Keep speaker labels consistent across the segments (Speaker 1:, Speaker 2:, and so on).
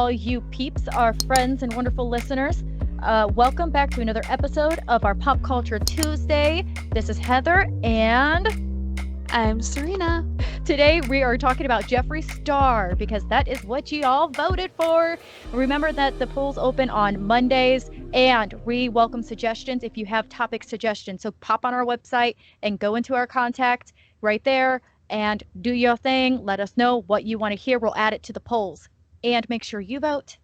Speaker 1: all you peeps, our friends and wonderful listeners. Welcome back to another episode of our Pop Culture Tuesday. This is Heather, and
Speaker 2: I'm Serena.
Speaker 1: Today we are talking about Jeffree Star because that is what you all voted for. Remember that the polls open on Mondays, and we welcome suggestions if you have topic suggestions. So pop on our website and go into our contact right there and do your thing. Let us know what you want to hear. We'll add it to the polls. And make sure you vote.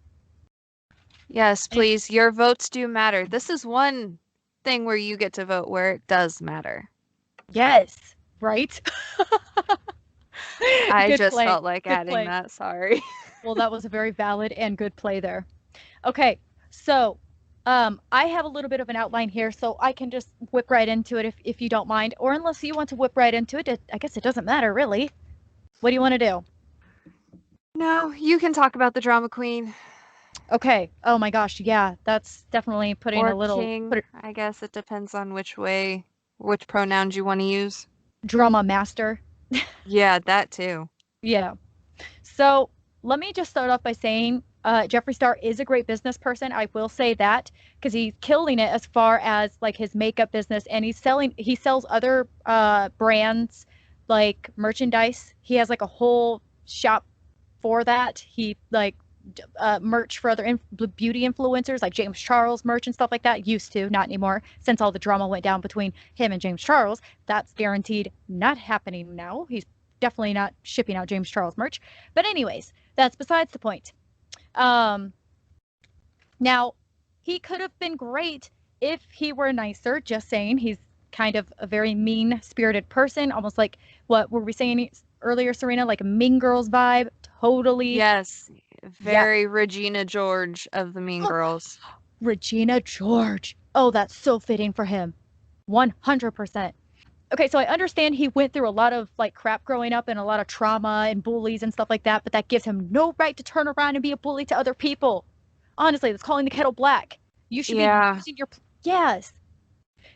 Speaker 2: Yes, please. Your votes do matter. This is one thing where you get to vote where it does matter.
Speaker 1: Yes, right?
Speaker 2: I
Speaker 1: Good
Speaker 2: just
Speaker 1: play.
Speaker 2: felt like
Speaker 1: Good
Speaker 2: adding
Speaker 1: play.
Speaker 2: that. Sorry.
Speaker 1: Well, that was a very valid and good play there. Okay, so I have a little bit of an outline here, so I can just whip right into it if you don't mind. Or unless you want to whip right into it, I guess it doesn't matter, really. What do you want to do?
Speaker 2: No, you can talk about the drama queen.
Speaker 1: Okay. Oh my gosh, yeah, that's definitely putting
Speaker 2: or
Speaker 1: a little...
Speaker 2: king. I guess it depends on which pronouns you want to use.
Speaker 1: Drama master.
Speaker 2: Yeah, that too.
Speaker 1: Yeah. So let me just start off by saying Jeffree Star is a great business person. I will say that because he's killing it as far as like his makeup business, and he sells other brands like merchandise. He has like a whole shop for that. He like merch for other beauty influencers like James Charles merch and stuff like that. Used to, not anymore, since all the drama went down between him and James Charles. That's guaranteed not happening now. He's definitely not shipping out James Charles merch. But anyways, that's besides the point. Now, he could have been great if he were nicer, just saying. He's kind of a very mean-spirited person, almost like, what were we saying earlier, Serena? Like a Mean Girls vibe. Totally.
Speaker 2: Yes, very Regina George of the Mean Girls.
Speaker 1: Regina George. Oh, that's so fitting for him. 100%. Okay, so I understand he went through a lot of like crap growing up and a lot of trauma and bullies and stuff like that, but that gives him no right to turn around and be a bully to other people. Honestly, that's calling the kettle black. You should be using your... Yes.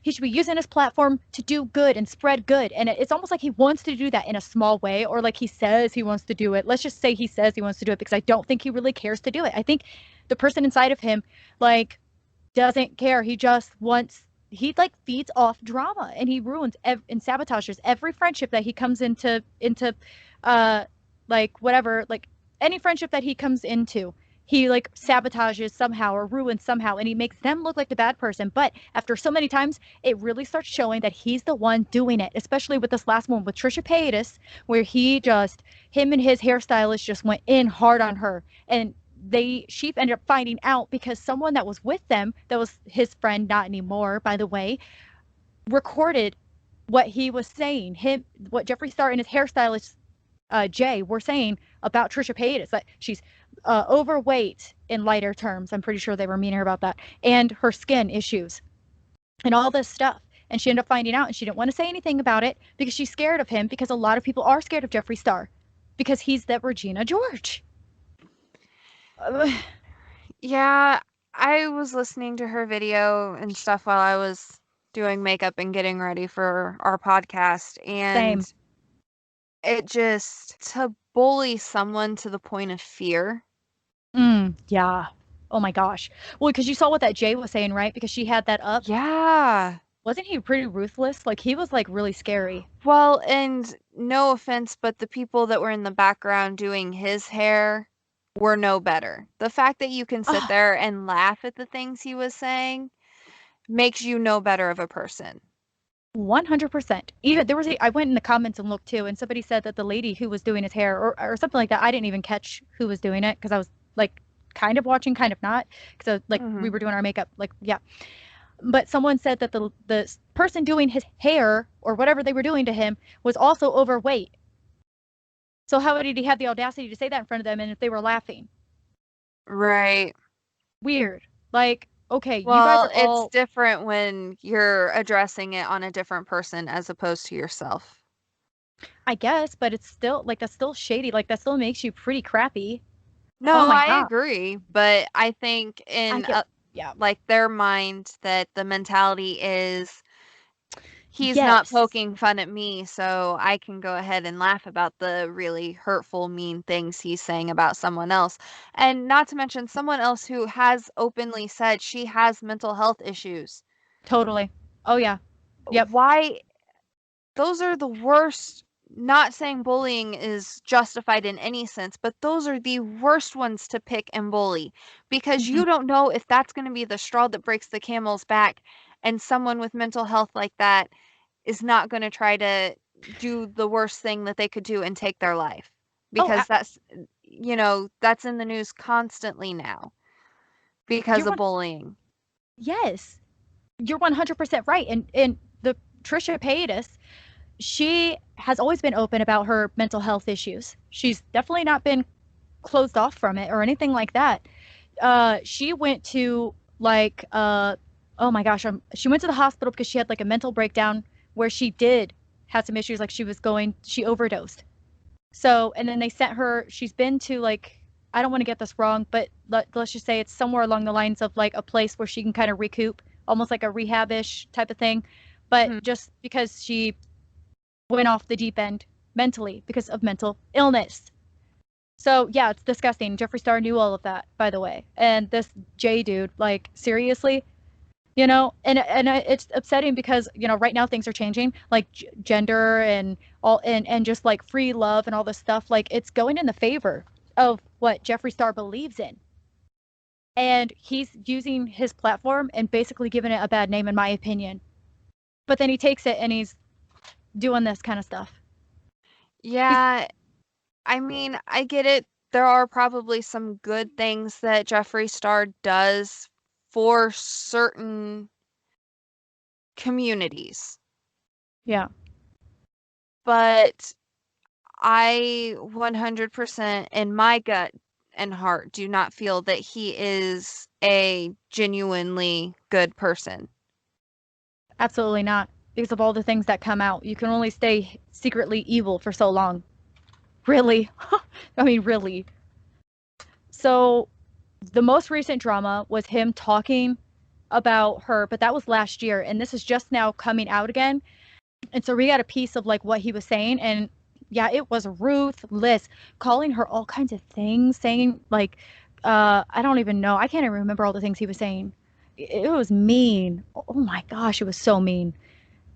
Speaker 1: He should be using his platform to do good and spread good. And it's almost like he wants to do that in a small way, or like he says he wants to do it. Let's just say he says he wants to do it, because I don't think he really cares to do it. I think the person inside of him like doesn't care. He just wants... He like feeds off drama, and he ruins and sabotages every friendship that he comes into like whatever, like any friendship that he comes into, he like sabotages somehow or ruins somehow, and he makes them look like the bad person. But after so many times, it really starts showing that he's the one doing it, especially with this last one with Trisha Paytas, where him and his hairstylist just went in hard on her, and she ended up finding out because someone that was with them, that was his friend, not anymore, by the way, recorded what he was saying. What Jeffree Star and his hairstylist, Jay, were saying about Trisha Paytas, that she's overweight in lighter terms. I'm pretty sure they were meaner about that. And her skin issues and all this stuff. And she ended up finding out, and she didn't want to say anything about it because she's scared of him, because a lot of people are scared of Jeffree Star because he's that Regina George.
Speaker 2: Yeah, I was listening to her video and stuff while I was doing makeup and getting ready for our podcast, and
Speaker 1: Same.
Speaker 2: it just, to bully someone to the point of fear.
Speaker 1: Yeah. Oh my gosh. Well, because you saw what that Jay was saying, right? Because she had that up.
Speaker 2: Yeah.
Speaker 1: Wasn't he pretty ruthless? Like, he was like really scary.
Speaker 2: Well, and no offense, but the people that were in the background doing his hair were no better. The fact that you can sit there and laugh at the things he was saying makes you no better of a person.
Speaker 1: 100%. Even I went in the comments and looked too, and somebody said that the lady who was doing his hair, or something like that, I didn't even catch who was doing it because I was like kind of watching, kind of not, because we were doing our makeup, like, yeah. But someone said that the person doing his hair or whatever they were doing to him was also overweight. So how did he have the audacity to say that in front of them, and if they were laughing?
Speaker 2: Right.
Speaker 1: Weird. Like, okay,
Speaker 2: well,
Speaker 1: you guys are all...
Speaker 2: It's different when you're addressing it on a different person as opposed to yourself.
Speaker 1: I guess, but it's still like, that's still shady. Like, that still makes you pretty crappy.
Speaker 2: No,
Speaker 1: Oh my
Speaker 2: I
Speaker 1: God.
Speaker 2: agree, but I think in
Speaker 1: Yeah.
Speaker 2: like their mind that the mentality is he's not
Speaker 1: Yes,
Speaker 2: poking fun at me, so I can go ahead and laugh about the really hurtful, mean things he's saying about someone else. And not to mention someone else who has openly said she has mental health issues.
Speaker 1: totally. Oh yeah. Yep.
Speaker 2: Why? Those are the worst. Not saying bullying is justified in any sense, but those are the worst ones to pick and bully because
Speaker 1: Mhm.
Speaker 2: you don't know if that's going to be the straw that breaks the camel's back. And someone with mental health like that is not going to try to do the worst thing that they could do and take their life
Speaker 1: Oh,
Speaker 2: because that's in the news constantly now because
Speaker 1: you're
Speaker 2: of
Speaker 1: one.
Speaker 2: bullying.
Speaker 1: Yes, you're 100% right. And the Trisha Paytas, she has always been open about her mental health issues. She's definitely not been closed off from it or anything like that. She went to like oh my gosh, she went to the hospital because she had like a mental breakdown where she did have some issues, like she overdosed. So, and then they sent her, she's been to like, I don't want to get this wrong, but let's just say it's somewhere along the lines of like a place where she can kind of recoup, almost like a rehab-ish type of thing. But
Speaker 2: Mhm.
Speaker 1: just because she went off the deep end mentally because of mental illness. So yeah, it's disgusting. Jeffree Star knew all of that, by the way. And this J dude, like seriously, it's upsetting because right now things are changing, like gender and all, and just like free love and all this stuff. Like it's going in the favor of what Jeffree Star believes in, and he's using his platform and basically giving it a bad name, in my opinion. But then he takes it and he's doing this kind of stuff. He's
Speaker 2: Yeah, I mean, I get it. There are probably some good things that Jeffree Star does for certain communities,
Speaker 1: Yeah.
Speaker 2: but I 100% in my gut and heart do not feel that he is a genuinely good person.
Speaker 1: Absolutely not. Because of all the things that come out, you can only stay secretly evil for so long. Really. I mean, really. So the most recent drama was him talking about her, but that was last year, and this is just now coming out again. And so we got a piece of like what he was saying, and yeah, it was ruthless, calling her all kinds of things, saying like, I don't even know, I can't even remember all the things he was saying. It was mean. Oh my gosh, it was so mean.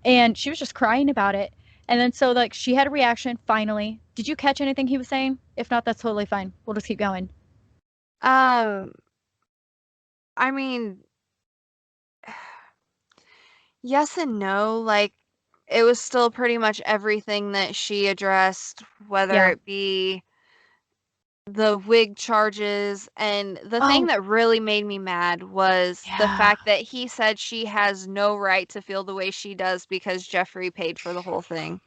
Speaker 1: And she was just crying about it. And then so like she had a reaction finally. Did you catch anything he was saying? If not, that's totally fine. We'll just keep going.
Speaker 2: Um, I mean, yes and no. Like, it was still pretty much everything that she addressed, whether
Speaker 1: Yeah.
Speaker 2: it be the wig charges, and the thing
Speaker 1: Oh,
Speaker 2: that really made me mad was the
Speaker 1: yeah.
Speaker 2: fact that he said she has no right to feel the way she does because Jeffree paid for the whole thing.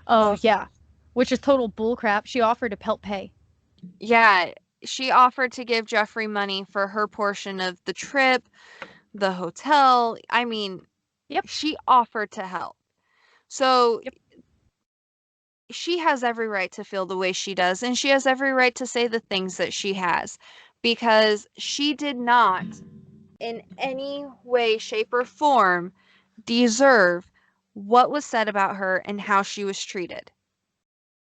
Speaker 1: Oh, yeah. Which is total bullcrap. She offered to help pay.
Speaker 2: Yeah, she offered to give Jeffree money for her portion of the trip, the hotel. I mean,
Speaker 1: Yep.
Speaker 2: she offered to help. So
Speaker 1: Yep.
Speaker 2: she has every right to feel the way she does, and she has every right to say the things that she has because she did not, in any way, shape, or form, deserve what was said about her and how she was treated.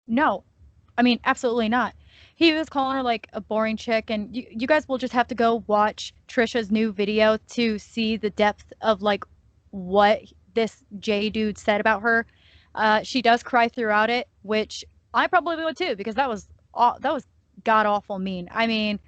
Speaker 1: No. I mean, absolutely not. He was calling her like a boring chick, and you guys will just have to go watch Trisha's new video to see the depth of like what this J dude said about her. She does cry throughout it, which I probably would too, because that was god awful mean. I mean,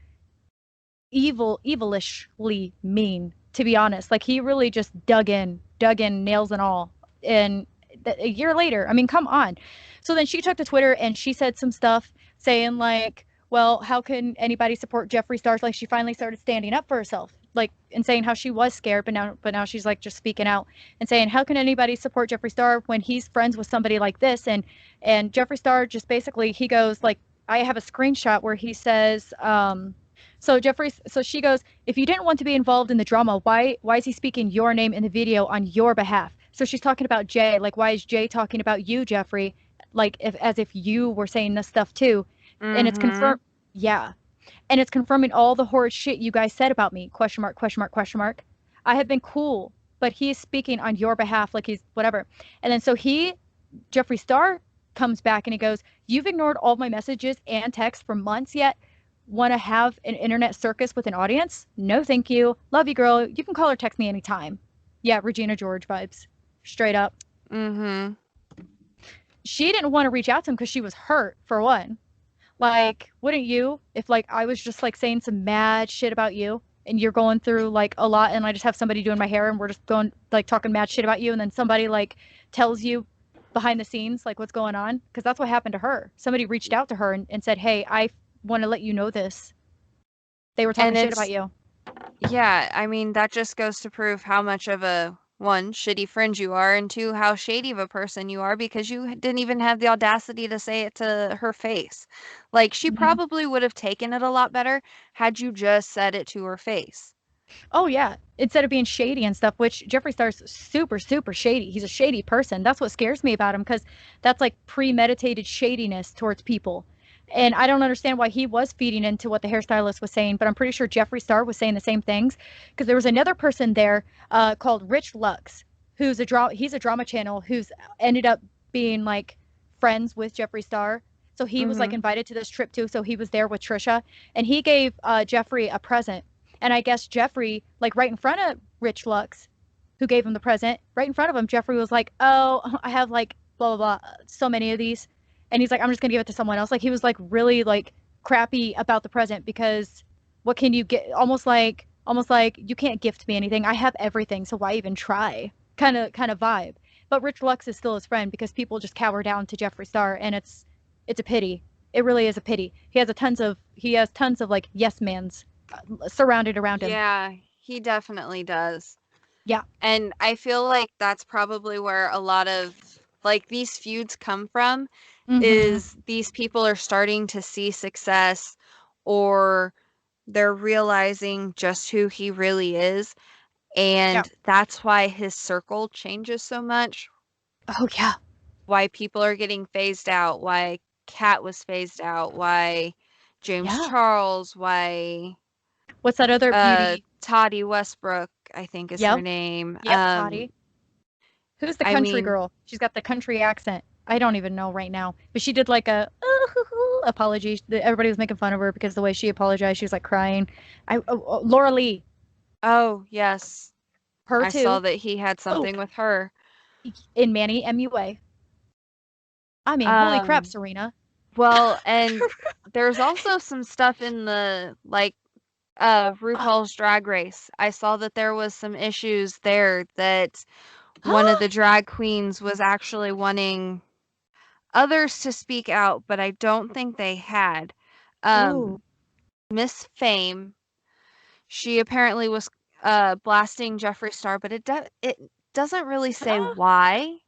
Speaker 1: evilishly mean, to be honest. Like he really just dug in, nails and all. And a year later, I mean, come on. So then she took to Twitter and she said some stuff saying like, well, how can anybody support Jeffree Star? Like she finally started standing up for herself, like and saying how she was scared, but now she's like just speaking out and saying how can anybody support Jeffree Star when he's friends with somebody like this? And Jeffree Star just basically he goes like, I have a screenshot where he says, so she goes, if you didn't want to be involved in the drama, why is he speaking your name in the video on your behalf? So she's talking about Jay, like why is Jay talking about you, Jeffree? Like if as if you were saying this stuff too. And it's
Speaker 2: Mm-hmm.
Speaker 1: confirmed, yeah. And it's confirming all the horrid shit you guys said about me. Question mark, question mark, question mark. I have been cool but he's speaking on your behalf, like he's whatever. And then so Jeffree Star comes back and he goes, "You've ignored all my messages and texts for months yet. Want to have an internet circus with an audience? No, thank you. Love you, girl. You can call or text me anytime." Yeah, Regina George vibes. Straight up.
Speaker 2: Mm-hmm.
Speaker 1: She didn't want to reach out to him because she was hurt, for one. Like, wouldn't you if like I was just like saying some mad shit about you and you're going through like a lot and I just have somebody doing my hair and we're just going like talking mad shit about you and then somebody like tells you behind the scenes like what's going on? Because that's what happened to her. Somebody reached out to her and said, "Hey, I want to let you know this. They were talking
Speaker 2: And
Speaker 1: shit about
Speaker 2: it's,
Speaker 1: you."
Speaker 2: yeah, I mean, that just goes to prove how much of a, one, shitty friend you are, and two, how shady of a person you are because you didn't even have the audacity to say it to her face. Like, she
Speaker 1: Mhm.
Speaker 2: probably would have taken it a lot better had you just said it to her face.
Speaker 1: Oh yeah. Instead of being shady and stuff, which Jeffree Star's super, super shady. He's a shady person. That's what scares me about him because that's like premeditated shadiness towards people. And I don't understand why he was feeding into what the hairstylist was saying, but I'm pretty sure Jeffree Star was saying the same things because there was another person there called Rich Lux, who's he's a drama channel who's ended up being like friends with Jeffree Star. So he was like
Speaker 2: Mhm.
Speaker 1: invited to this trip too. So he was there with Trisha, and he gave Jeffree a present, and I guess Jeffree, like right in front of Rich Lux, who gave him the present, right in front of him, Jeffree was like, "Oh, I have like blah blah blah, so many of these," and he's like, "I'm just gonna give it to someone else." Like he was like really like crappy about the present because what can you get? Almost like you can't gift me anything. I have everything, so why even try? Kind of vibe. But Rich Lux is still his friend because people just cower down to Jeffree Star, and it's a pity. It really is a pity. He has tons of like yes mans surrounded around him.
Speaker 2: Yeah, he definitely does.
Speaker 1: Yeah.
Speaker 2: And I feel like that's probably where a lot of like these feuds come from
Speaker 1: Mhm.
Speaker 2: is these people are starting to see success or they're realizing just who he really is.
Speaker 1: Yeah.
Speaker 2: And that's why his circle changes so much,
Speaker 1: Oh yeah.
Speaker 2: why people are getting phased out, why Kat was phased out, why James
Speaker 1: Yeah.
Speaker 2: Charles, why
Speaker 1: What's that other beauty?
Speaker 2: Toddy Westbrook, I think is her
Speaker 1: Yep.
Speaker 2: name.
Speaker 1: Yep. Toddy. Who's the
Speaker 2: I
Speaker 1: country
Speaker 2: mean,
Speaker 1: girl? She's got the country accent. I don't even know right now, but she did like a apology. Everybody was making fun of her because the way she apologized, she was like crying. Laura Lee,
Speaker 2: oh, yes.
Speaker 1: her
Speaker 2: I saw
Speaker 1: too.
Speaker 2: that he had
Speaker 1: Oh,
Speaker 2: something with her.
Speaker 1: in Manny MUA. I mean, holy crap,
Speaker 2: Um,
Speaker 1: Serena.
Speaker 2: well, and there's also some stuff in the like
Speaker 1: Uh,
Speaker 2: RuPaul's Drag Race. I saw that there was some issues there that one of the drag queens was actually wanting others to speak out, but I don't think they had.
Speaker 1: ooh,
Speaker 2: Miss Fame, she apparently was blasting Jeffree Star, but it doesn't really say why.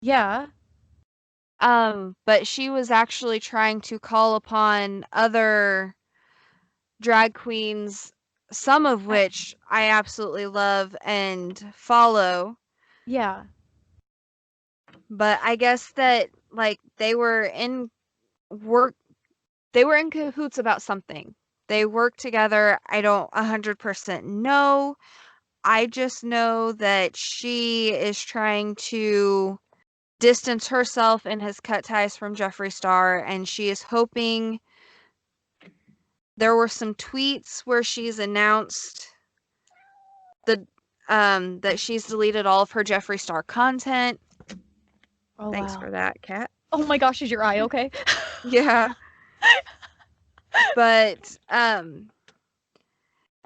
Speaker 1: yeah,
Speaker 2: But she was actually trying to call upon other drag queens, some of
Speaker 1: I,
Speaker 2: which I absolutely love and follow.
Speaker 1: yeah,
Speaker 2: But I guess that like work they were in cahoots about something. They worked together. I don't 100% know. I just know that she is trying to distance herself and has cut ties from Jeffree Star, and she is hoping. There were some tweets where she's announced the that she's deleted all of her Jeffree Star content.
Speaker 1: oh
Speaker 2: Thanks for
Speaker 1: wow.
Speaker 2: that, Kat.
Speaker 1: Oh my gosh, is your eye okay?
Speaker 2: Yeah, but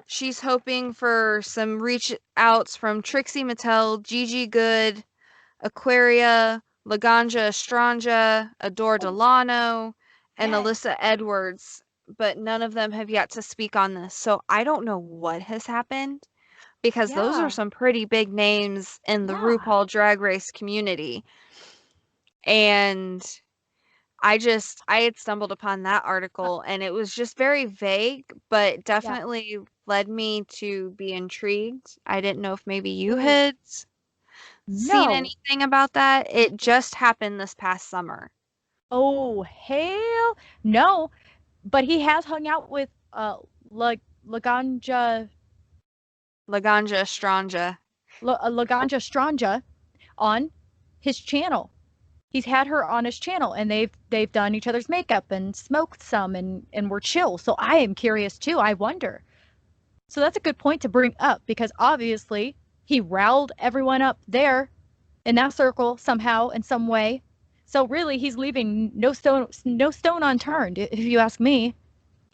Speaker 2: she's hoping for some reach outs from Trixie Mattel, Gigi Good, Aquaria, Laganja Estranja, Adore
Speaker 1: Oh,
Speaker 2: Delano, and
Speaker 1: yes.
Speaker 2: Alyssa Edwards, but none of them have yet to speak on this. So I don't know what has happened because those are
Speaker 1: Yeah.
Speaker 2: some pretty big names in the
Speaker 1: Yeah.
Speaker 2: RuPaul Drag Race community. And I had stumbled upon that
Speaker 1: Uh,
Speaker 2: article and it was just very vague, but
Speaker 1: yeah.
Speaker 2: definitely led me to be intrigued. I didn't know if maybe you
Speaker 1: Ooh.
Speaker 2: had seen
Speaker 1: No.
Speaker 2: anything about that. It just happened this past summer.
Speaker 1: Oh, hell no. But he has hung out with La Laganja.
Speaker 2: Laganja Estranja.
Speaker 1: Laganja Stranja on his channel. He's had her on his channel, and they've done each other's makeup and smoked some, and were chill. So I am curious too. I wonder. So that's a good point to bring up, because obviously he riled everyone up there in that circle somehow, in some way. So really, he's leaving no stone unturned, if you ask me.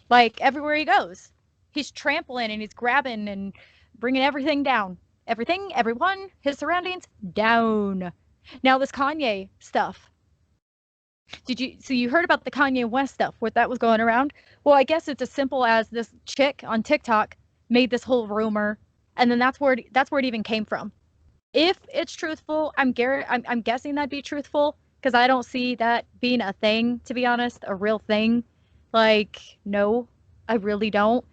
Speaker 1: Like, everywhere he goes, he's trampling and he's grabbing and bringing everything down. Everything, everyone, his surroundings down. Now, this Kanye stuff. So you heard about the Kanye West stuff, what that was going around? Well, I guess it's as simple as this chick on TikTok made this whole rumor, and then that's where it even came from. If it's truthful, I'm guessing that'd be truthful, because I don't see that being a thing, to be honest, a real thing. Like, no, I really don't.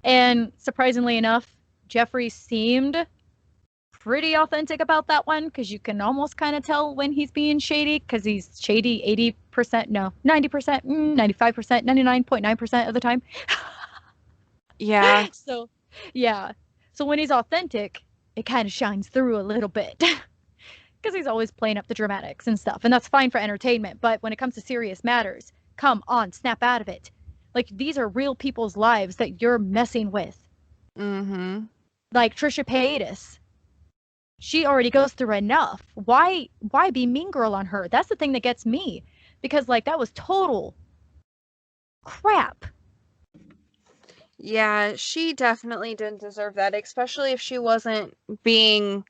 Speaker 1: And surprisingly enough, Jeffree seemed pretty authentic about that one, because you can almost kind of tell when he's being shady, because he's shady 80%, no, 90%, 95%, 99.9% of the time.
Speaker 2: Yeah.
Speaker 1: So, yeah. So when he's authentic, it kind of shines through a little bit. Because he's always playing up the dramatics and stuff, and that's fine for entertainment. But when it comes to serious matters, come on, snap out of it. Like, these are real people's lives that you're messing with.
Speaker 2: Mm-hmm.
Speaker 1: Like Trisha Paytas, she already goes through enough. Why be mean girl on her? That's the thing that gets me, because like that was total crap.
Speaker 2: Yeah, she definitely didn't deserve that, especially if she wasn't being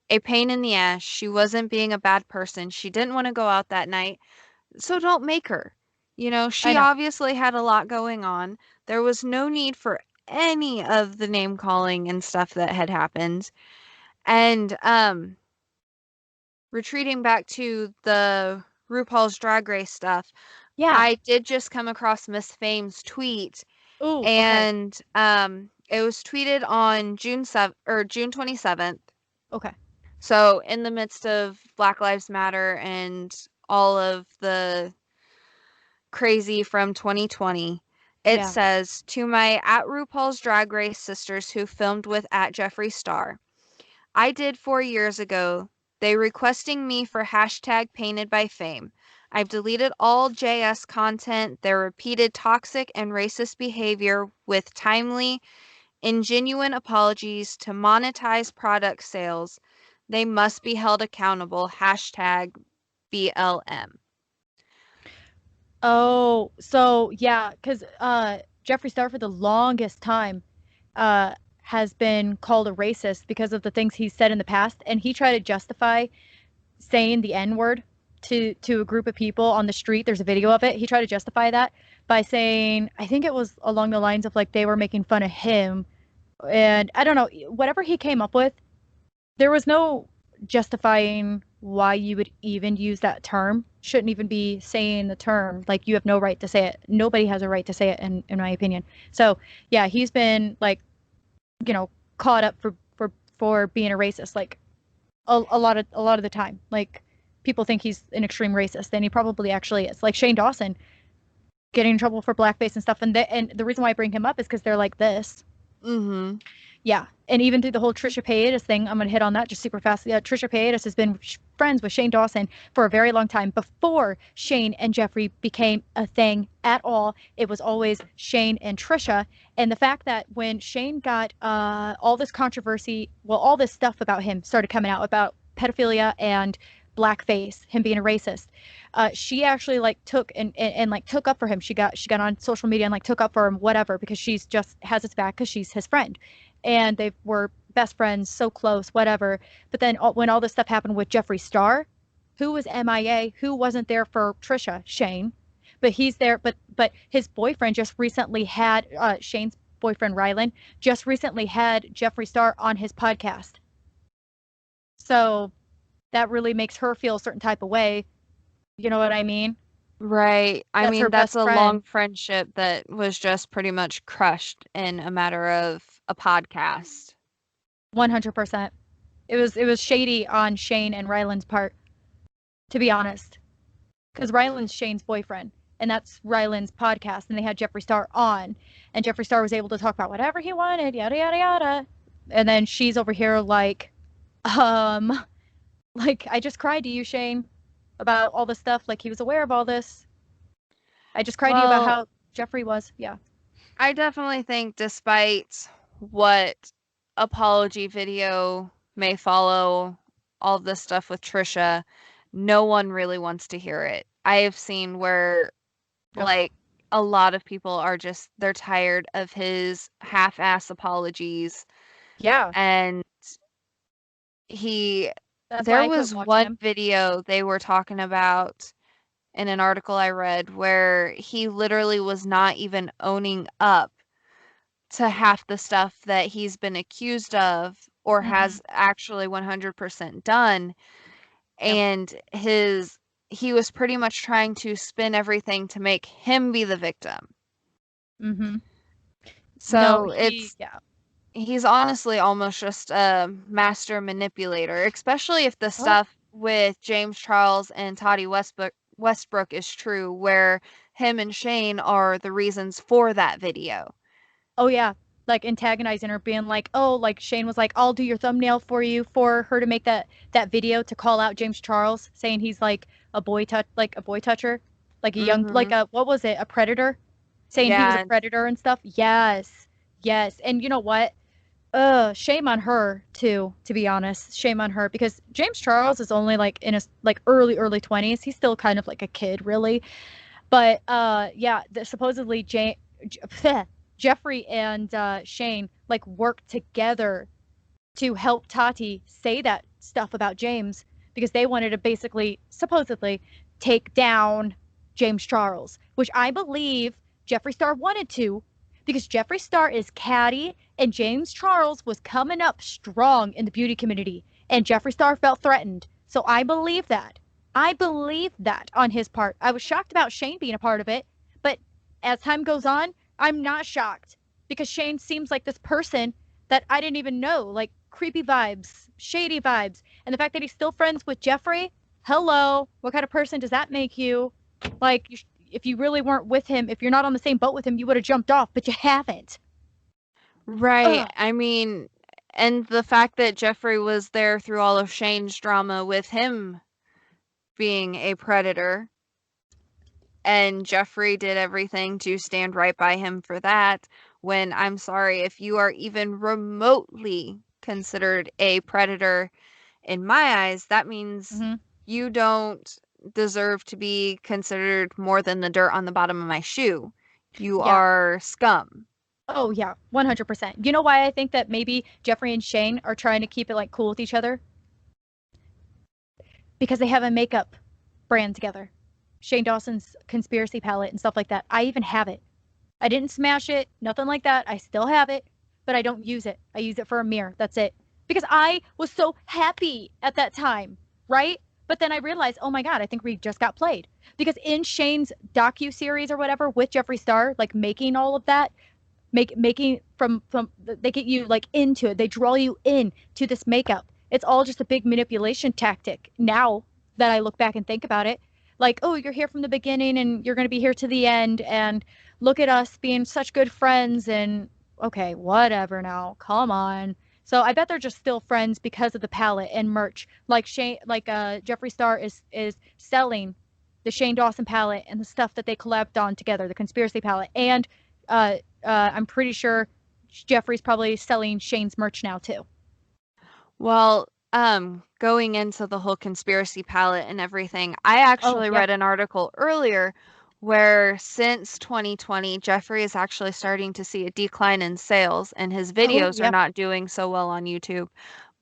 Speaker 2: a pain in the ass. She wasn't being a bad person. She didn't want to go out that night. So don't make her.
Speaker 1: I
Speaker 2: She
Speaker 1: know.
Speaker 2: obviously had a lot going on. There was no need for any of the name calling and stuff that had happened. And retreating back to the RuPaul's Drag Race stuff,
Speaker 1: Yeah.
Speaker 2: I did just come across Miss Fame's tweet,
Speaker 1: Ooh, okay.
Speaker 2: and it was tweeted on June 27th.
Speaker 1: Okay.
Speaker 2: So in the midst of Black Lives Matter and all of the crazy from 2020, it
Speaker 1: Yeah.
Speaker 2: says, to my at RuPaul's Drag Race sisters who filmed with at Jeffree Star, I did 4 years ago. They requesting me for hashtag painted by fame. I've deleted all JS content, their repeated toxic and racist behavior with timely, ingenuine apologies to monetize product sales. They must be held accountable. Hashtag BLM.
Speaker 1: Oh, so yeah, because Jeffree Star for the longest time has been called a racist because of the things he's said in the past, and he tried to justify saying the N word to a group of people on the street. There's a video of it. He tried to justify that by saying, I think it was along the lines of like they were making fun of him, and I don't know, whatever he came up with, there was no justifying why you would even use that term. Shouldn't even be saying the term. Like, you have no right to say it. Nobody has a right to say it, in my opinion. So yeah, he's been like, caught up for being a racist, like a lot of the time. Like, people think he's an extreme racist, and he probably actually is. Like Shane Dawson getting in trouble for blackface and stuff, and the reason why I bring him up is because they're like this.
Speaker 2: Mm-hmm.
Speaker 1: Yeah, and even through the whole Trisha Paytas thing, I'm gonna hit on that just super fast. Yeah, Trisha Paytas has been friends with Shane Dawson for a very long time. Before Shane and Jeffree became a thing at all, it was always Shane and Trisha. And the fact that when Shane got all this controversy, well, all this stuff about him started coming out about pedophilia and blackface, him being a racist. She actually like took and like took up for him. She got on social media and like took up for him, whatever, because she's just has his back because she's his friend, and they were best friends, so close, whatever. But then when all this stuff happened with Jeffree Star, who was MIA, who wasn't there for Trisha, Shane, but he's there. But his boyfriend just recently had Shane's boyfriend Rylan just recently had Jeffree Star on his podcast. So that really makes her feel a certain type of way. You know what I mean?
Speaker 2: Right. I
Speaker 1: That's
Speaker 2: mean,
Speaker 1: her
Speaker 2: that's
Speaker 1: best
Speaker 2: a long
Speaker 1: friend.
Speaker 2: friendship that was just pretty much crushed in a matter of a podcast.
Speaker 1: 100%. It was shady on Shane and Rylan's part, to be honest, because Rylan's Shane's boyfriend, and that's Rylan's podcast, and they had Jeffree Star on, and Jeffree Star was able to talk about whatever he wanted, yada yada yada, and then she's over here like, Um, like, I just cried to you, Shane, about all this stuff. Like, he was aware of all this. I just cried to you about
Speaker 2: Well,
Speaker 1: how Jeffree was. Yeah.
Speaker 2: I definitely think despite what apology video may follow, all this stuff with Trisha, no one really wants to hear it. I have seen where,
Speaker 1: Yep.
Speaker 2: like, a lot of people are just they're tired of his half-ass apologies,
Speaker 1: Yeah.
Speaker 2: and he
Speaker 1: That's why
Speaker 2: there
Speaker 1: I quit
Speaker 2: was
Speaker 1: watching
Speaker 2: one
Speaker 1: him.
Speaker 2: video they were talking about in an article I read where he literally was not even owning up to half the stuff that he's been accused of or
Speaker 1: Mm-hmm.
Speaker 2: has actually 100% done,
Speaker 1: Yep.
Speaker 2: and he was pretty much trying to spin everything to make him be the victim.
Speaker 1: Mm-hmm. No,
Speaker 2: So
Speaker 1: he, yeah.
Speaker 2: he's honestly almost just a master manipulator, especially if the
Speaker 1: Oh,
Speaker 2: stuff with James Charles and Toddy Westbrook is true, where him and Shane are the reasons for that video.
Speaker 1: oh yeah. Like antagonizing her, being like, oh, like Shane was like, I'll do your thumbnail for you for her to make that video to call out James Charles, saying he's like a boy toucher, like a young, like
Speaker 2: Mhm.
Speaker 1: a what was it, a predator, saying he was a
Speaker 2: Yeah,
Speaker 1: predator and stuff. Yes, yes. And you know what? Shame on her too, to be honest. Shame on her because James Charles is only like in his like early 20s. He's still kind of like a kid, really. But yeah, supposedly Jeffree and Shane like worked together to help Tati say that stuff about James because they wanted to basically supposedly take down James Charles, which I believe Jeffree Star wanted to because Jeffree Star is catty and James Charles was coming up strong in the beauty community and Jeffree Star felt threatened. So I believe that. I believe that on his part. I was shocked about Shane being a part of it, but as time goes on, I'm not shocked because Shane seems like this person that I didn't even know, like creepy vibes, shady vibes. And the fact that he's still friends with Jeffree, hello, what kind of person does that make you? Like, if you really weren't with him, if you're not on the same boat with him, you would have jumped off, but you haven't.
Speaker 2: right.
Speaker 1: Ugh.
Speaker 2: I mean, and the fact that Jeffrey was there through all of Shane's drama with him being a predator, and Jeffrey did everything to stand right by him for that, when I'm sorry, if you are even remotely considered a predator in my eyes, that means
Speaker 1: Hmm.
Speaker 2: you don't deserve to be considered more than the dirt on the bottom of my shoe. You
Speaker 1: Yeah.
Speaker 2: are scum.
Speaker 1: Oh, yeah. 100%. You know why I think that maybe Jeffree and Shane are trying to keep it like cool with each other? Because they have a makeup brand together. Shane Dawson's conspiracy palette and stuff like that. I even have it. I didn't smash it, nothing like that. I still have it, but I don't use it. I use it for a mirror. That's it. Because I was so happy at that time, right? But then I realized, oh my God, I think we just got played. Because in Shane's docu series or whatever with Jeffree Star, like making all of that, making from they get you like into it. They draw you in to this makeup. It's all just a big manipulation tactic. Now that I look back and think about it, like, oh, you're here from the beginning and you're going to be here to the end and look at us being such good friends and okay, whatever now. Come on. So I bet they're just still friends because of the palette and merch. Like Shane, like Jeffree Star is selling the Shane Dawson palette and the stuff that they collabed on together, the conspiracy palette, and uh, I'm pretty sure Jeffree's probably selling Shane's merch now too.
Speaker 2: Well, going into the whole conspiracy palette and everything, I
Speaker 1: Oh
Speaker 2: actually
Speaker 1: yeah.
Speaker 2: read an article earlier where since 2020, Jeffrey is actually starting to see a decline in sales and his
Speaker 1: Oh
Speaker 2: videos are
Speaker 1: yeah.
Speaker 2: not doing so well on YouTube.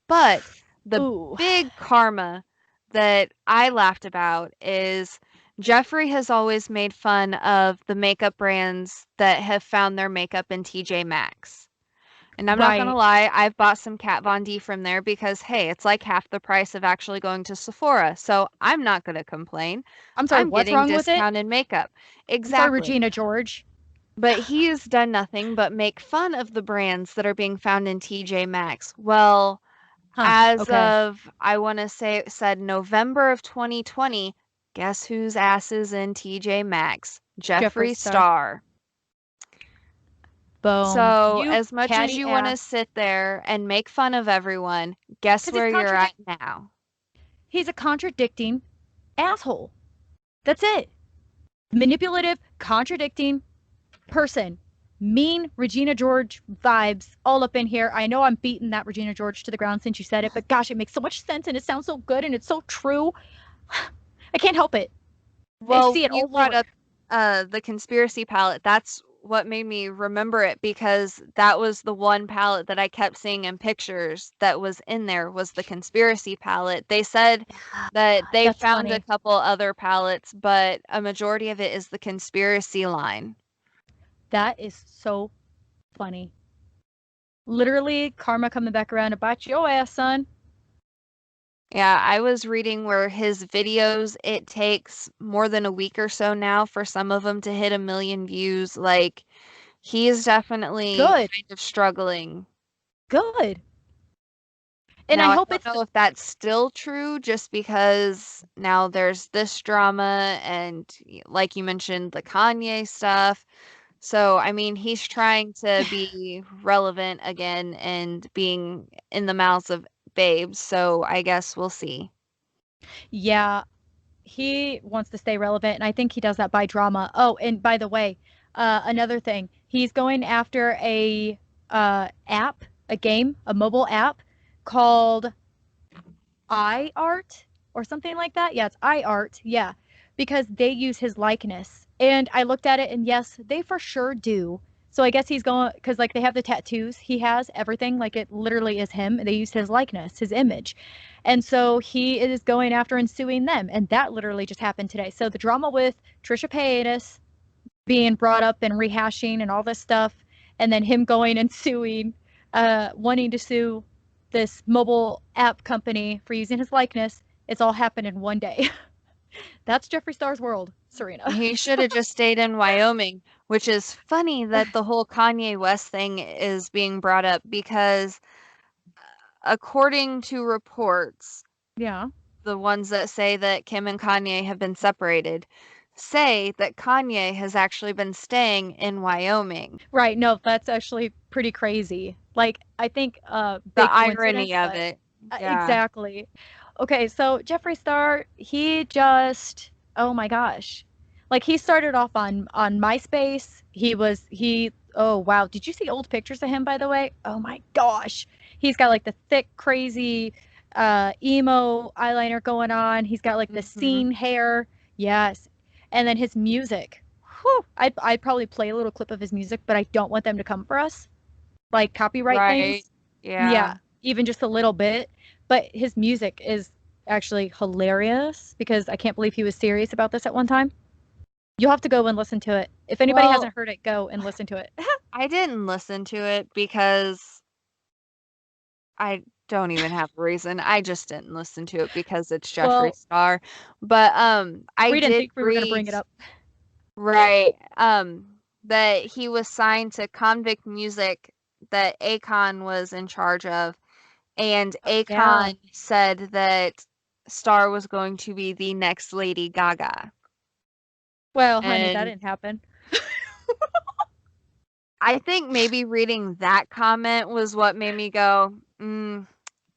Speaker 2: But the
Speaker 1: Ooh.
Speaker 2: big karma that I laughed about is Jeffrey has always made fun of the makeup brands that have found their makeup in TJ Maxx. And I'm not gonna
Speaker 1: Right.
Speaker 2: lie, I've bought some Kat Von D from there because, hey, it's like half the price of actually going to Sephora. So I'm not gonna complain.
Speaker 1: I'm sorry.
Speaker 2: I'm
Speaker 1: What's
Speaker 2: getting
Speaker 1: wrong with it?
Speaker 2: discounted makeup.
Speaker 1: I'm sorry,
Speaker 2: Exactly.
Speaker 1: Regina George.
Speaker 2: But he has done nothing but make fun of the brands that are being found in TJ Maxx. Well,
Speaker 1: Huh.
Speaker 2: as
Speaker 1: Okay.
Speaker 2: of I want to say it said November of 2020, guess whose ass is in TJ Maxx?
Speaker 1: Jeffree
Speaker 2: Jeffree
Speaker 1: Star.
Speaker 2: Star.
Speaker 1: Boom.
Speaker 2: So,
Speaker 1: You
Speaker 2: as much as
Speaker 1: catty
Speaker 2: you want to
Speaker 1: ass.
Speaker 2: sit there and make fun of everyone, guess
Speaker 1: Because he's
Speaker 2: where you're at now?
Speaker 1: he's a contradicting asshole. That's it. Manipulative, contradicting person. Mean Regina George vibes all up in here. I know I'm beating that Regina George to the ground since you said it, but gosh, it makes so much sense and it sounds so good and it's so true. I can't help it. I
Speaker 2: Well,
Speaker 1: see it
Speaker 2: when you
Speaker 1: all
Speaker 2: brought
Speaker 1: over.
Speaker 2: up the conspiracy palette, that's what made me remember it because that was the one palette that I kept seeing in pictures that was in there was the conspiracy palette. They said that they
Speaker 1: That's
Speaker 2: found a
Speaker 1: funny.
Speaker 2: couple other palettes, but a majority of it is the conspiracy line.
Speaker 1: That is so funny. Literally, karma coming back around to bite your ass, son.
Speaker 2: Yeah, I was reading where his videos, it takes more than a week or so now for some of them to hit 1 million views. Like, he is definitely
Speaker 1: Good.
Speaker 2: kind of struggling.
Speaker 1: Good. And I
Speaker 2: Now, I
Speaker 1: hope
Speaker 2: don't
Speaker 1: it's
Speaker 2: know if that's still true just because now there's this drama and, like you mentioned, the Kanye stuff. So, I mean, he's trying to be relevant again and being in the mouths of babes. So, I guess we'll see.
Speaker 1: yeah, he wants to stay relevant, and I think he does that by drama. Oh, and by the way, another thing, he's going after a app, a game, a mobile app called iArt or something like that. Yeah, it's iArt. Yeah, because they use his likeness. And I looked at it, and yes, they for sure do. So I guess he's going because like they have the tattoos. He has everything like it literally is him. They used his likeness, his image, and so he is going after and suing them. And that literally just happened today. So the drama with Trisha Paytas being brought up and rehashing and all this stuff, and then him going and suing, wanting to sue this mobile app company for using his likeness. It's all happened in one day. That's Jeffree Star's world, Serena.
Speaker 2: He should have just stayed in Wyoming, which is funny that the whole Kanye West thing is being brought up because, according to reports,
Speaker 1: Yeah.
Speaker 2: the ones that say that Kim and Kanye have been separated, say that Kanye has actually been staying in Wyoming.
Speaker 1: Right. No, that's actually pretty crazy. Like, I think
Speaker 2: The
Speaker 1: big
Speaker 2: irony
Speaker 1: coincidence,
Speaker 2: of
Speaker 1: but
Speaker 2: it. Yeah.
Speaker 1: exactly. Okay, so Jeffree Star, he just oh my gosh. Like he started off on MySpace. He oh wow. Did you see old pictures of him by the way? Oh my gosh. He's got like the thick crazy emo eyeliner going on. He's got like the
Speaker 2: Mhm.
Speaker 1: scene hair. Yes. And then his music. Whew, I'd probably play a little clip of his music, but I don't want them to come for us, like copyright
Speaker 2: Right.
Speaker 1: things. Yeah,
Speaker 2: Yeah.
Speaker 1: even just a little bit. But his music is actually hilarious because I can't believe he was serious about this at one time. You'll have to go and listen to it. If anybody
Speaker 2: Well,
Speaker 1: hasn't heard it, go and listen to it.
Speaker 2: I didn't listen to it because I don't even have a reason. I just didn't listen to it because it's Jeffree
Speaker 1: Well,
Speaker 2: Star. But I
Speaker 1: we didn't
Speaker 2: did
Speaker 1: think we were going to
Speaker 2: read
Speaker 1: bring it up.
Speaker 2: right that he was signed to Convict Music that Akon was in charge of, and
Speaker 1: Yeah.
Speaker 2: Akon said that Star was going to be the next Lady Gaga.
Speaker 1: Well, honey, that
Speaker 2: And
Speaker 1: didn't happen.
Speaker 2: I think maybe reading that comment was what made me go,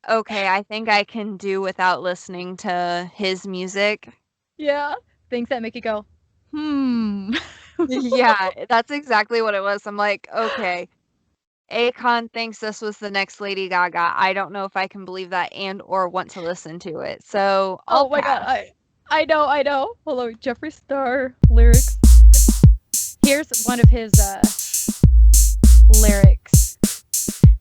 Speaker 2: okay, I think I can do without listening to his music.
Speaker 1: Yeah. Things that make you go, hmm.
Speaker 2: Yeah, that's exactly what it was. I'm like, okay, Akon thinks this was the next Lady Gaga. I don't know if I can believe that and or want to listen to it. So I'll
Speaker 1: Oh my god,
Speaker 2: pass.
Speaker 1: I know, I know. Hello, Jeffree Star lyrics. Here's one of his lyrics.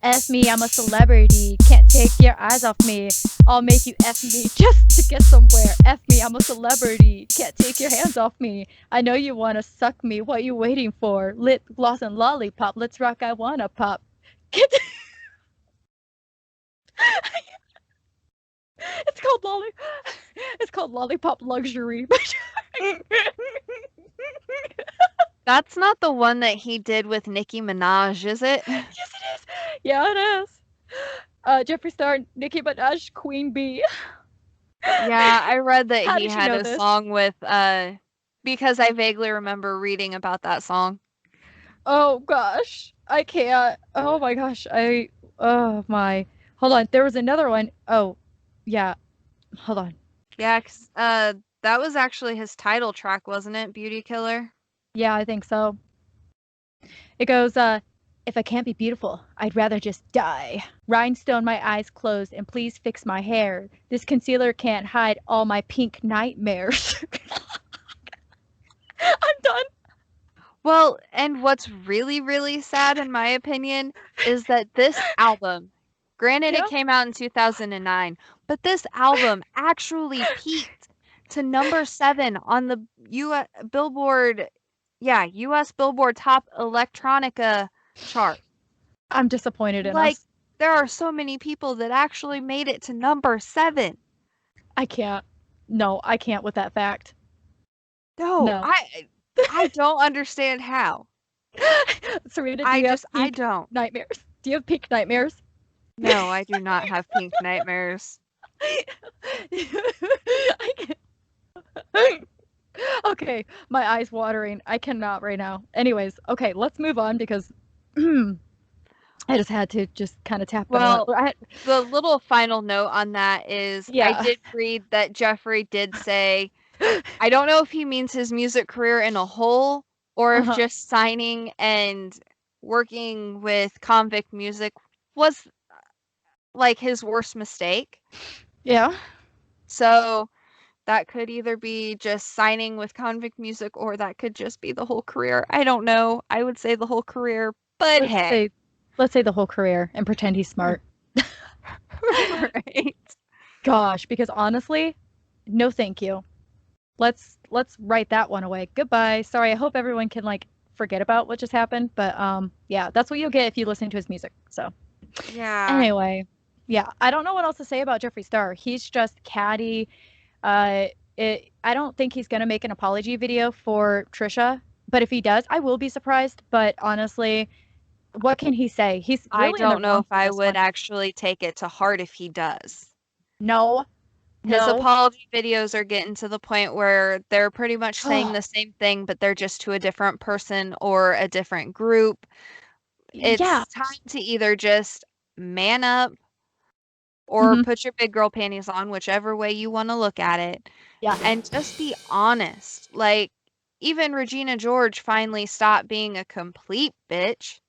Speaker 1: F me, I'm a celebrity. Can't take your eyes off me. I'll make you F me just to get somewhere. F me, I'm a celebrity. Can't take your hands off me. I know you wanna suck me. What you waiting for? Lip gloss and lollipop. Let's rock. I wanna pop. Get it's called lolly. It's called lollipop luxury.
Speaker 2: That's not the one that he did with Nicki Minaj, is it?
Speaker 1: Yes, it is. Yeah, it is. Jeffree Star, Nicki Minaj, Queen Bee.
Speaker 2: Yeah, I read that
Speaker 1: How
Speaker 2: he
Speaker 1: did you
Speaker 2: had
Speaker 1: know
Speaker 2: a
Speaker 1: this?
Speaker 2: song with because I vaguely remember reading about that song.
Speaker 1: Oh gosh, I can't. Oh my gosh, oh my. Hold on, there was another one. Oh, yeah. Hold on.
Speaker 2: Yeah, 'cause, that was actually his title track, wasn't it? Beauty Killer?
Speaker 1: Yeah, I think so. It goes, if I can't be beautiful, I'd rather just die. Rhinestone my eyes closed and please fix my hair. This concealer can't hide all my pink nightmares. I'm done.
Speaker 2: Well, and what's really, really sad in my opinion is that this album, granted it
Speaker 1: Yeah.
Speaker 2: came out in 2009, but this album actually peaked to number 7 on the US Billboard, yeah, US Billboard Top Electronica chart.
Speaker 1: I'm disappointed in
Speaker 2: Like,
Speaker 1: us.
Speaker 2: there are so many people that actually made it to number 7.
Speaker 1: I can't. No, I can't with that fact.
Speaker 2: No,
Speaker 1: No.
Speaker 2: I don't understand how.
Speaker 1: Serena, do you have
Speaker 2: I
Speaker 1: pink
Speaker 2: don't.
Speaker 1: nightmares? Do you have pink nightmares?
Speaker 2: No, I do not have pink nightmares.
Speaker 1: I can't. Okay, my eyes watering. I cannot right now. Anyways, okay, let's move on because I just had to just kind of tap that on.
Speaker 2: Well, the little final note on that is I
Speaker 1: Yeah.
Speaker 2: did read that Jeffrey did say, I don't know if he means his music career in a whole or if
Speaker 1: Uh-huh.
Speaker 2: just signing and working with convict music was like his worst mistake.
Speaker 1: Yeah.
Speaker 2: So that could either be just signing with convict music or that could just be the whole career. I don't know. I would say the whole career, but
Speaker 1: Let's
Speaker 2: hey.
Speaker 1: say let's say the whole career and pretend he's smart.
Speaker 2: Right.
Speaker 1: Gosh, because honestly, no thank you. Let's write that one away. Goodbye. Sorry. I hope everyone can like forget about what just happened, but yeah, that's what you'll get if you listen to his music. So,
Speaker 2: Yeah.
Speaker 1: anyway, yeah, I don't know what else to say about Jeffree Star. He's just catty. Uh I don't think he's going to make an apology video for Trisha, but if he does, I will be surprised, but honestly, what can he say? He's
Speaker 2: I
Speaker 1: really in the
Speaker 2: don't know
Speaker 1: wrong
Speaker 2: if
Speaker 1: for
Speaker 2: I
Speaker 1: this
Speaker 2: would
Speaker 1: one.
Speaker 2: actually take it to heart if he does.
Speaker 1: No.
Speaker 2: His
Speaker 1: No.
Speaker 2: apology videos are getting to the point where they're pretty much saying the same thing, but they're just to a different person or a different group.
Speaker 1: Yeah.
Speaker 2: It's time to either just man up or
Speaker 1: Mhm.
Speaker 2: put your big girl panties on, whichever way you want to look at it,
Speaker 1: Yeah.
Speaker 2: and just be honest. Like, even Regina George finally stopped being a complete bitch.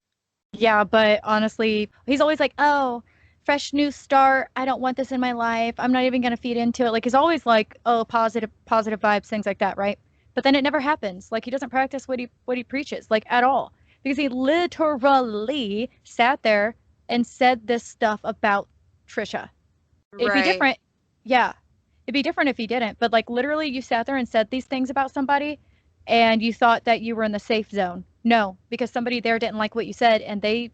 Speaker 1: Yeah, but honestly, he's always like, "Oh, fresh new start. I don't want this in my life. I'm not even gonna feed into it." Like he's always like, "Oh, positive vibes, things like that, right?" But then it never happens. Like he doesn't practice what he preaches, like at all. Because he literally sat there and said this stuff about Trisha. It'd be
Speaker 2: Right.
Speaker 1: different. Yeah. It'd be different if he didn't, but like literally you sat there and said these things about somebody and you thought that you were in the safe zone. No, because somebody there didn't like what you said and they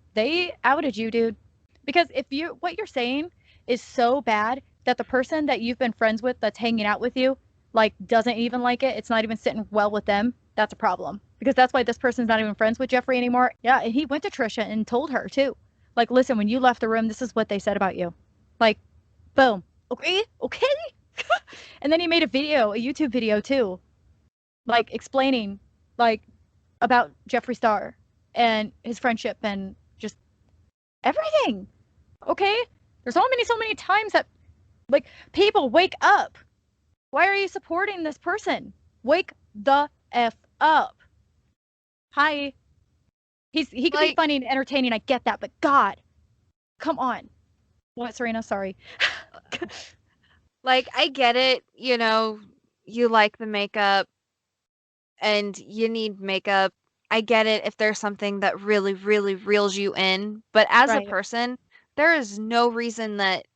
Speaker 1: outed you, dude. Because if you what you're saying is so bad that the person that you've been friends with that's hanging out with you like doesn't even like it, it's not even sitting well with them, that's a problem. Because that's why this person's not even friends with Jeffree anymore. Yeah, and he went to Trisha and told her too. Like, listen, when you left the room, this is what they said about you. Like, boom. Okay, okay. And then he made a YouTube video too, like explaining like about Jeffree Star and his friendship and just everything. Okay? There's so many times that like people wake up. Why are you supporting this person? Wake the F up. Hi. He could be
Speaker 2: Like,
Speaker 1: funny and entertaining, I get that, but God, come on. What, Serena? Sorry.
Speaker 2: I get it, you like the makeup and you need makeup. I get it if there's something that really, really reels you in. But as a
Speaker 1: Right.
Speaker 2: person, there is no reason that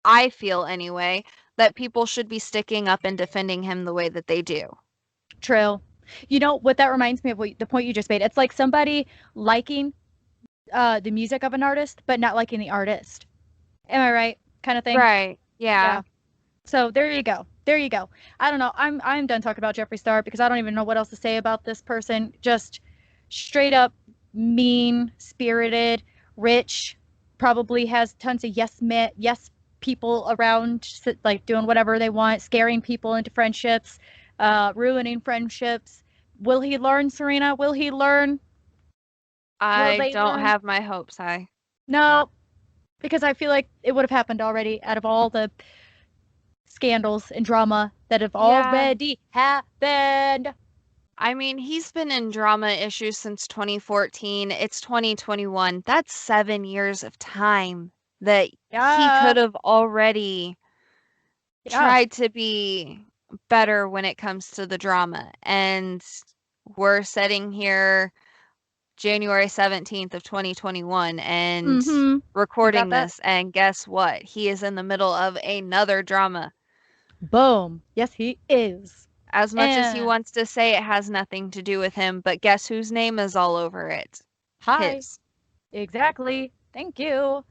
Speaker 2: I feel anyway that people should be sticking up and defending him the way that they do.
Speaker 1: True. You know what that reminds me of the point you just made. It's like somebody liking the music of an artist, but not liking the artist. Am I right? Kind of thing.
Speaker 2: Right. Yeah.
Speaker 1: Yeah. So there you go. There you go. I don't know. I'm done talking about Jeffree Star because I don't even know what else to say about this person. Just straight up mean spirited, rich, probably has tons of yes people around, like doing whatever they want, scaring people into friendships, ruining friendships. Will he learn, Serena? Will he learn? Will
Speaker 2: I
Speaker 1: they
Speaker 2: don't
Speaker 1: learn?
Speaker 2: have my hopes high.
Speaker 1: No, because I feel like it would have happened already out of all the scandals and drama that have
Speaker 2: Yeah,
Speaker 1: already happened.
Speaker 2: I mean, he's been in drama issues since 2014. It's 2021. That's 7 years of time that he
Speaker 1: Yeah,
Speaker 2: could have already
Speaker 1: yeah.
Speaker 2: tried to be better when it comes to the drama. And we're sitting here January 17th of 2021 and
Speaker 1: Mm-hmm. You got
Speaker 2: recording
Speaker 1: that?
Speaker 2: this, and guess what? He is in the middle of another drama.
Speaker 1: Boom. Yes, he is.
Speaker 2: As much as he
Speaker 1: And
Speaker 2: wants to say it has nothing to do with him, but guess whose name is all over it?
Speaker 1: hi.
Speaker 2: His.
Speaker 1: Exactly. Thank you.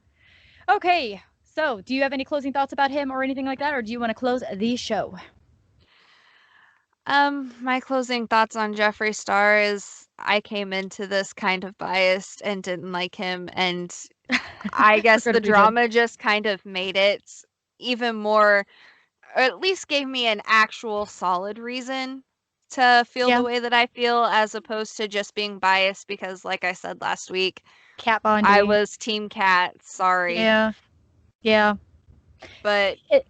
Speaker 1: Okay. So, do you have any closing thoughts about him or anything like that, or do you want to close the show?
Speaker 2: My closing thoughts on Jeffree Star is I came into this kind of biased and didn't like him, and I
Speaker 1: For
Speaker 2: guess
Speaker 1: good
Speaker 2: the
Speaker 1: reason.
Speaker 2: drama just kind of made it even more, or at least gave me an actual solid reason to feel the
Speaker 1: Yeah.
Speaker 2: way that I feel, as opposed to just being biased because, like I said last week,
Speaker 1: Cat
Speaker 2: I
Speaker 1: Bondi.
Speaker 2: was Team Cat. Sorry.
Speaker 1: Yeah. Yeah.
Speaker 2: But
Speaker 1: It,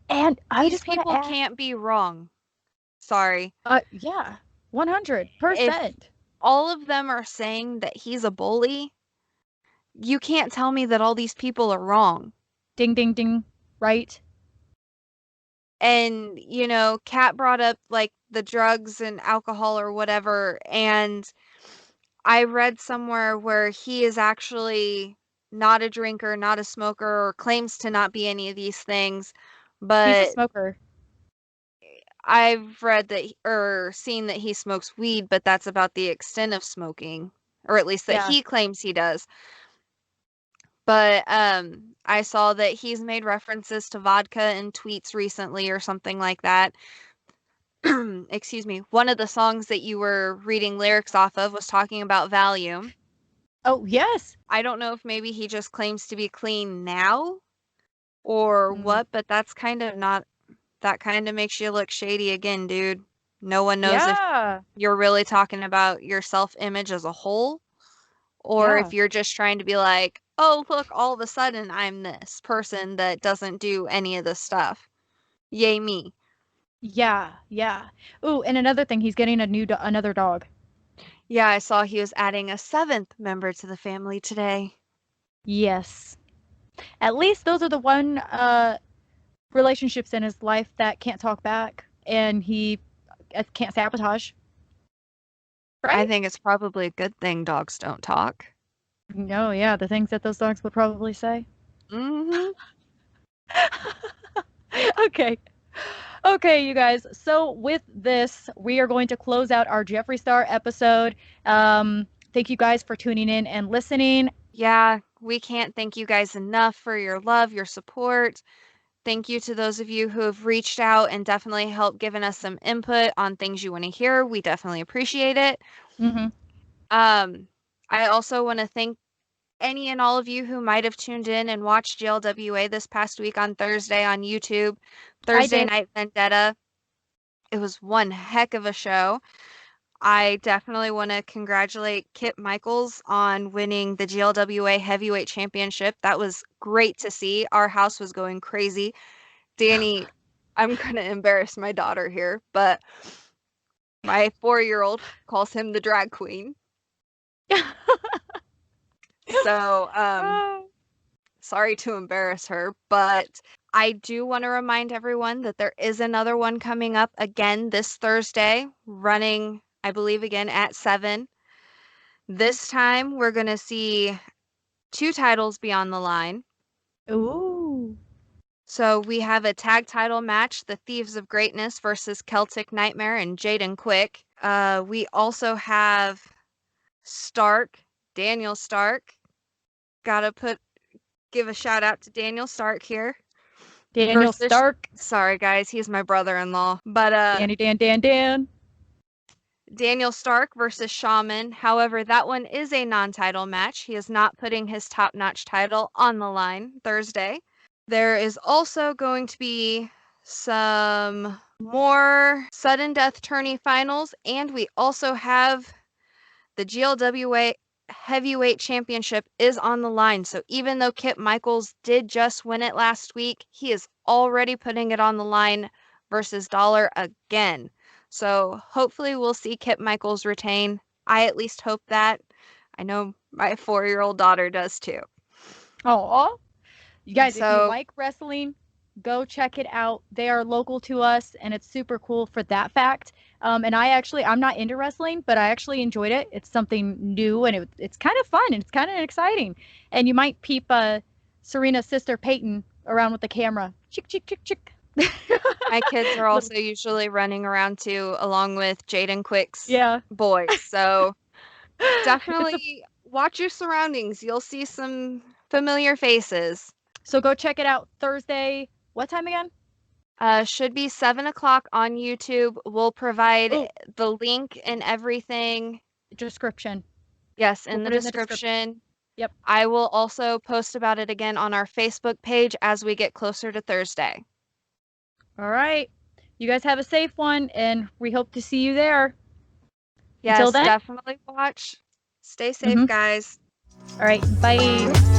Speaker 1: and I
Speaker 2: these
Speaker 1: just want to
Speaker 2: people
Speaker 1: add,
Speaker 2: can't be wrong. Sorry.
Speaker 1: yeah,
Speaker 2: If
Speaker 1: 100%.
Speaker 2: all of them are saying that he's a bully, you can't tell me that all these people are wrong.
Speaker 1: Ding, ding, ding. Right?
Speaker 2: And, Kat brought up like the drugs and alcohol or whatever. And I read somewhere where he is actually not a drinker, not a smoker, or claims to not be any of these things.
Speaker 1: He's a
Speaker 2: But
Speaker 1: smoker.
Speaker 2: I've read that or seen that he smokes weed, but that's about the extent of smoking, or at least that
Speaker 1: Yeah.
Speaker 2: he claims he does. But I saw that he's made references to vodka in tweets recently or something like that. Excuse me. One of the songs that you were reading lyrics off of was talking about Valium.
Speaker 1: Oh, yes.
Speaker 2: I don't know if maybe he just claims to be clean now or
Speaker 1: Mm,
Speaker 2: what, but that's kind of not, that kind of makes you look shady again, dude. No one knows if
Speaker 1: yeah.
Speaker 2: you're really talking about your self-image as a whole, or
Speaker 1: Yeah.
Speaker 2: if you're just trying to be like, oh, look, all of a sudden I'm this person that doesn't do any of this stuff. Yay me.
Speaker 1: Yeah. Yeah. Ooh, and another thing, he's getting another dog.
Speaker 2: Yeah, I saw he was adding a seventh member to the family today.
Speaker 1: Yes. At least those are the one relationships in his life that can't talk back and he can't sabotage.
Speaker 2: I
Speaker 1: Right?
Speaker 2: think it's probably a good thing dogs don't talk.
Speaker 1: No, yeah, the things that those dogs would probably say.
Speaker 2: Mm-hmm.
Speaker 1: Okay. Okay, you guys. So with this, we are going to close out our Jeffree Star episode. Thank you guys for tuning in and listening.
Speaker 2: Yeah, we can't thank you guys enough for your love, your support. Thank you to those of you who have reached out and definitely helped giving us some input on things you want to hear. We definitely appreciate it.
Speaker 1: Hmm.
Speaker 2: Um, I also want to thank any and all of you who might have tuned in and watched GLWA this past week on Thursday on YouTube,
Speaker 1: I
Speaker 2: Thursday
Speaker 1: did.
Speaker 2: Night Vendetta. It was one heck of a show. I definitely want to congratulate Kip Michaels on winning the GLWA Heavyweight Championship. That was great to see. Our house was going crazy. Danny, I'm going to embarrass my daughter here, but my 4-year-old calls him the drag queen. So,
Speaker 1: Oh.
Speaker 2: sorry to embarrass her, but I do want to remind everyone that there is another one coming up again this Thursday, running, I believe, again at 7. This time we're going to see 2 titles be on the line.
Speaker 1: Ooh.
Speaker 2: So we have a tag title match, the Thieves of Greatness versus Celtic Nightmare and Jaden Quick. We also have Stark, Daniel Stark. Gotta give a shout out to Daniel Stark here.
Speaker 1: Daniel
Speaker 2: Versus,
Speaker 1: Stark.
Speaker 2: sorry guys, he's my brother-in-law. But
Speaker 1: Danny Dan Dan Dan.
Speaker 2: Daniel Stark versus Shaman. However, that one is a non-title match. He is not putting his top-notch title on the line Thursday. There is also going to be some more sudden death tourney finals, and we also have the GLWA heavyweight championship is on the line. So even though Kip Michaels did just win it last week, he is already putting it on the line versus Dollar again. So hopefully we'll see Kip Michaels retain. I at least hope that. I know my 4-year-old daughter does too.
Speaker 1: Oh, you guys, if you
Speaker 2: So
Speaker 1: like wrestling, go check it out. They are local to us, and it's super cool for that fact. And I'm not into wrestling, but I actually enjoyed it. It's something new, and it's kind of fun, and it's kind of exciting. And you might peep Serena's sister Peyton around with the camera. Chick, chick, chick, chick.
Speaker 2: my kids are
Speaker 1: Little,
Speaker 2: also usually running around too, along with Jaden Quick's
Speaker 1: yeah.
Speaker 2: boys. So
Speaker 1: It's a
Speaker 2: definitely watch your surroundings. You'll see some familiar faces.
Speaker 1: So go check it out Thursday. What time again?
Speaker 2: Should be 7 o'clock on YouTube. We'll provide
Speaker 1: Oh,
Speaker 2: the link and everything.
Speaker 1: description.
Speaker 2: Yes,
Speaker 1: We'll
Speaker 2: in the
Speaker 1: put it in the description.
Speaker 2: description.
Speaker 1: Yep.
Speaker 2: I will also post about it again on our Facebook page as we get closer to Thursday.
Speaker 1: All right. You guys have a safe one, and we hope to see you there. Until
Speaker 2: Yes,
Speaker 1: then.
Speaker 2: definitely watch. Stay safe, guys.
Speaker 1: All right. Bye.